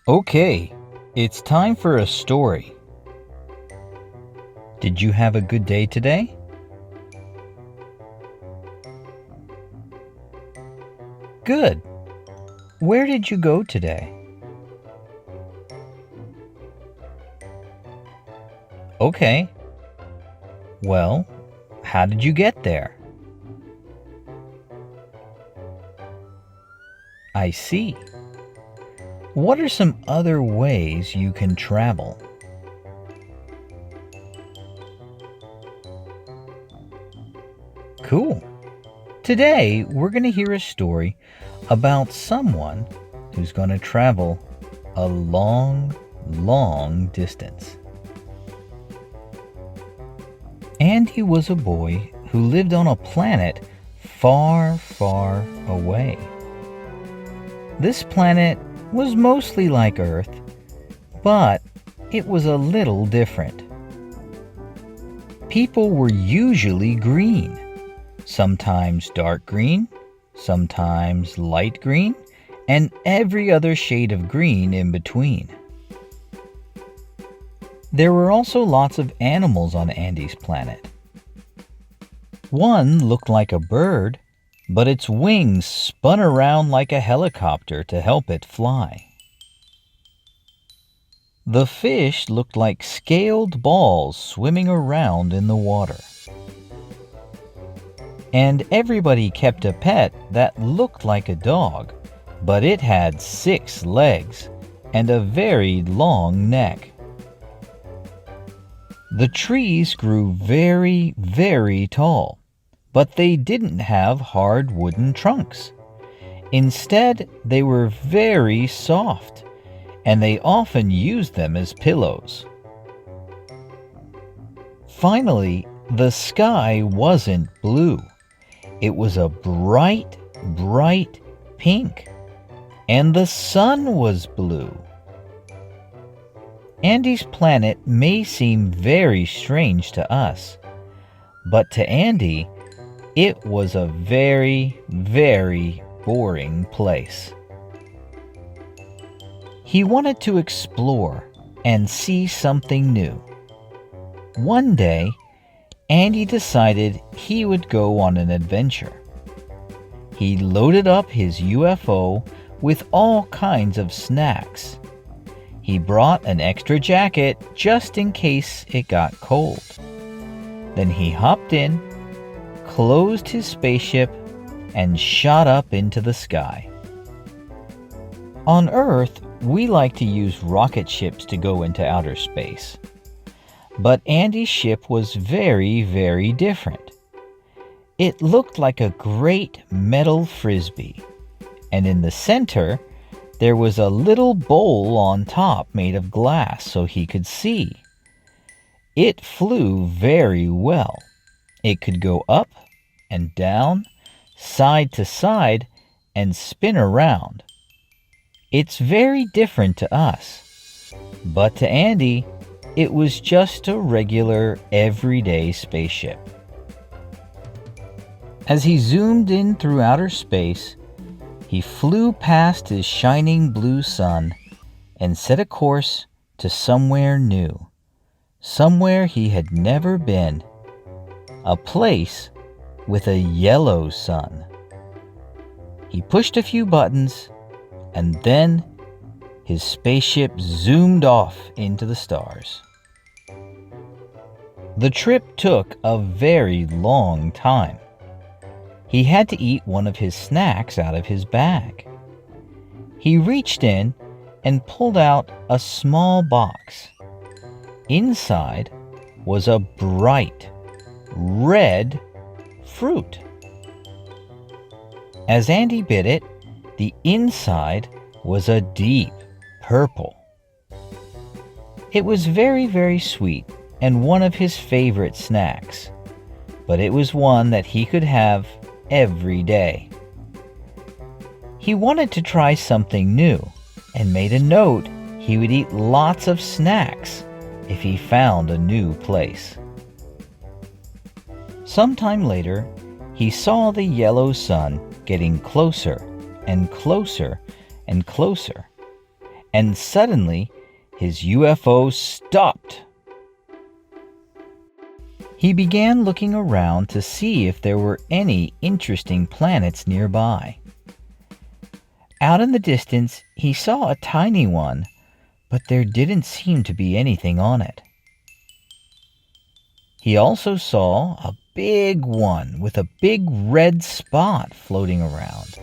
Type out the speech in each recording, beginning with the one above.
Okay, it's time for a story. Did you have a good day today? Good. Where did you go today? Okay. Well, how did you get there? I see. What are some other ways you can travel? Cool. Today, we're going to hear a story about someone who's going to travel a long, long distance. Andy was a boy who lived on a planet far, far away. This planet was mostly like Earth, but it was a little different. People were usually green, sometimes dark green, sometimes light green, and every other shade of green in between. There were also lots of animals on Andy's planet. One looked like a bird, but its wings spun around like a helicopter to help it fly. The fish looked like scaled balls swimming around in the water. And everybody kept a pet that looked like a dog, but it had 6 legs and a very long neck. The trees grew very, very tall, but they didn't have hard wooden trunks. Instead, they were very soft, and they often used them as pillows. Finally, the sky wasn't blue. It was a bright, bright pink, and the sun was blue. Andy's planet may seem very strange to us, but to Andy, it was a very, very boring place. He wanted to explore and see something new. One day, Andy decided he would go on an adventure. He loaded up his UFO with all kinds of snacks. He brought an extra jacket just in case it got cold. Then he hopped in, closed his spaceship, and shot up into the sky. On Earth, we like to use rocket ships to go into outer space. But Andy's ship was very, very different. It looked like a great metal frisbee, and in the center, there was a little bowl on top made of glass so he could see. It flew very well. It could go up and down, side to side, and spin around. It's very different to us, but to Andy, it was just a regular, everyday spaceship. As he zoomed in through outer space, he flew past his shining blue sun and set a course to somewhere new, somewhere he had never been, a place with a yellow sun. He pushed a few buttons, and then his spaceship zoomed off into the stars. The trip took a very long time. He had to eat one of his snacks out of his bag. He reached in and pulled out a small box. Inside was a bright red fruit. As Andy bit it, the inside was a deep purple. It was very, very sweet and one of his favorite snacks, but it was one that he could have every day. He wanted to try something new and made a note he would eat lots of snacks if he found a new place. Sometime later, he saw the yellow sun getting closer and closer and closer, and suddenly his UFO stopped. He began looking around to see if there were any interesting planets nearby. Out in the distance, he saw a tiny one, but there didn't seem to be anything on it. He also saw a big one with a big red spot floating around.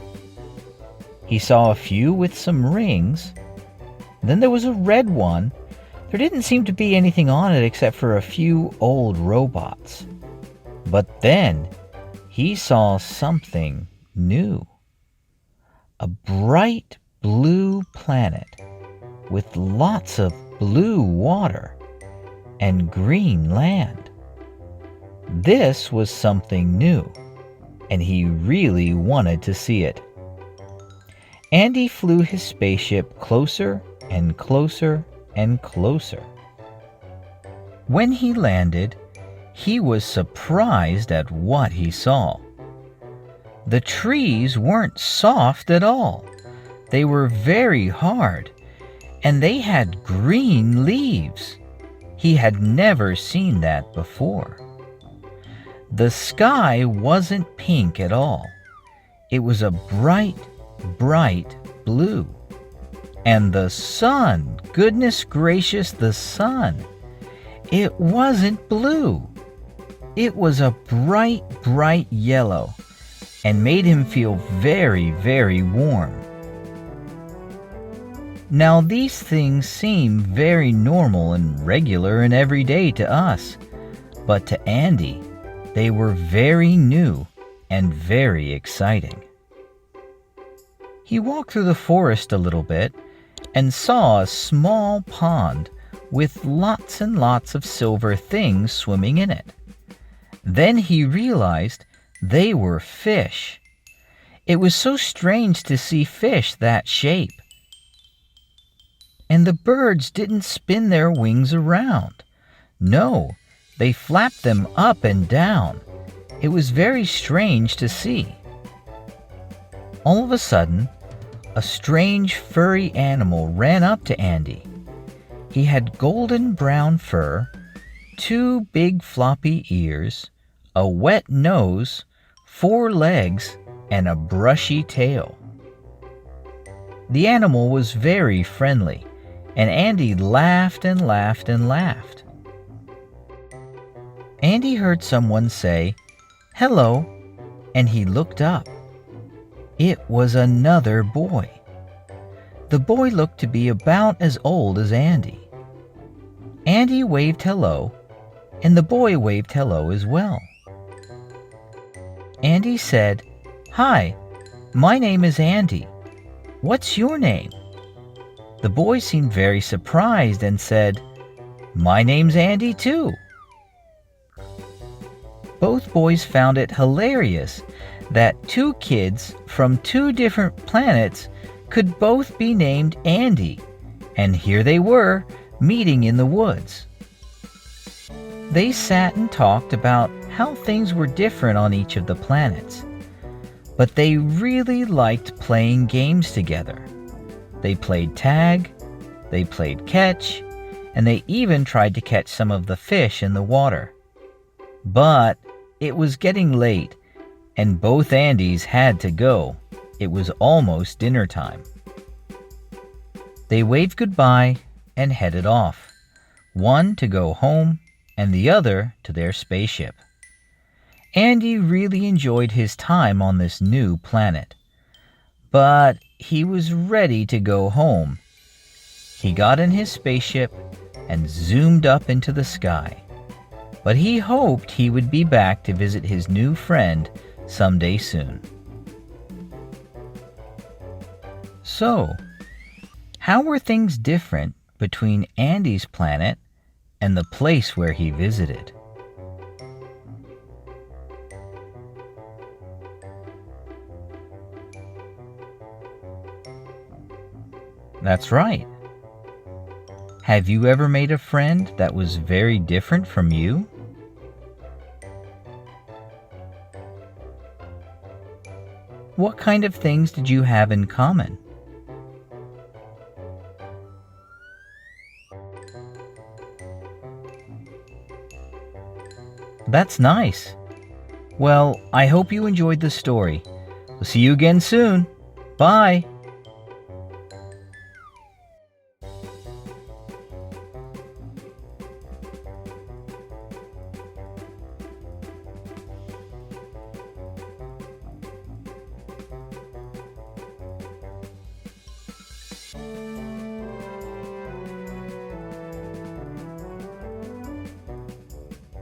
He saw a few with some rings. Then there was a red one. There didn't seem to be anything on it except for a few old robots. But then he saw something new. A bright blue planet with lots of blue water and green land. This was something new, and he really wanted to see it. Andy flew his spaceship closer and closer and closer. When he landed, he was surprised at what he saw. The trees weren't soft at all. They were very hard, and they had green leaves. He had never seen that before. The sky wasn't pink at all. It was a bright, bright blue. And the sun, goodness gracious, the sun, it wasn't blue. It was a bright, bright yellow and made him feel very, very warm. Now these things seem very normal and regular and everyday to us, but to Andy, they were very new and very exciting. He walked through the forest a little bit and saw a small pond with lots and lots of silver things swimming in it. Then he realized they were fish. It was so strange to see fish that shape. And the birds didn't spin their wings around. No, they flapped them up and down. It was very strange to see. All of a sudden, a strange furry animal ran up to Andy. He had golden brown fur, 2 big floppy ears, a wet nose, 4 legs, and a brushy tail. The animal was very friendly, and Andy laughed and laughed and laughed. Andy heard someone say, "Hello," and he looked up. It was another boy. The boy looked to be about as old as Andy. Andy waved hello, and the boy waved hello as well. Andy said, "Hi, my name is Andy. What's your name?" The boy seemed very surprised and said, "My name's Andy too." Both boys found it hilarious that 2 kids from 2 different planets could both be named Andy, and here they were, meeting in the woods. They sat and talked about how things were different on each of the planets, but they really liked playing games together. They played tag, they played catch, and they even tried to catch some of the fish in the water. But it was getting late, and both Andys had to go. It was almost dinner time. They waved goodbye and headed off, one to go home and the other to their spaceship. Andy really enjoyed his time on this new planet, but he was ready to go home. He got in his spaceship and zoomed up into the sky, but he hoped he would be back to visit his new friend someday soon. So, how were things different between Andy's planet and the place where he visited? That's right. Have you ever made a friend that was very different from you? What kind of things did you have in common? That's nice. Well, I hope you enjoyed the story. We'll see you again soon. Bye.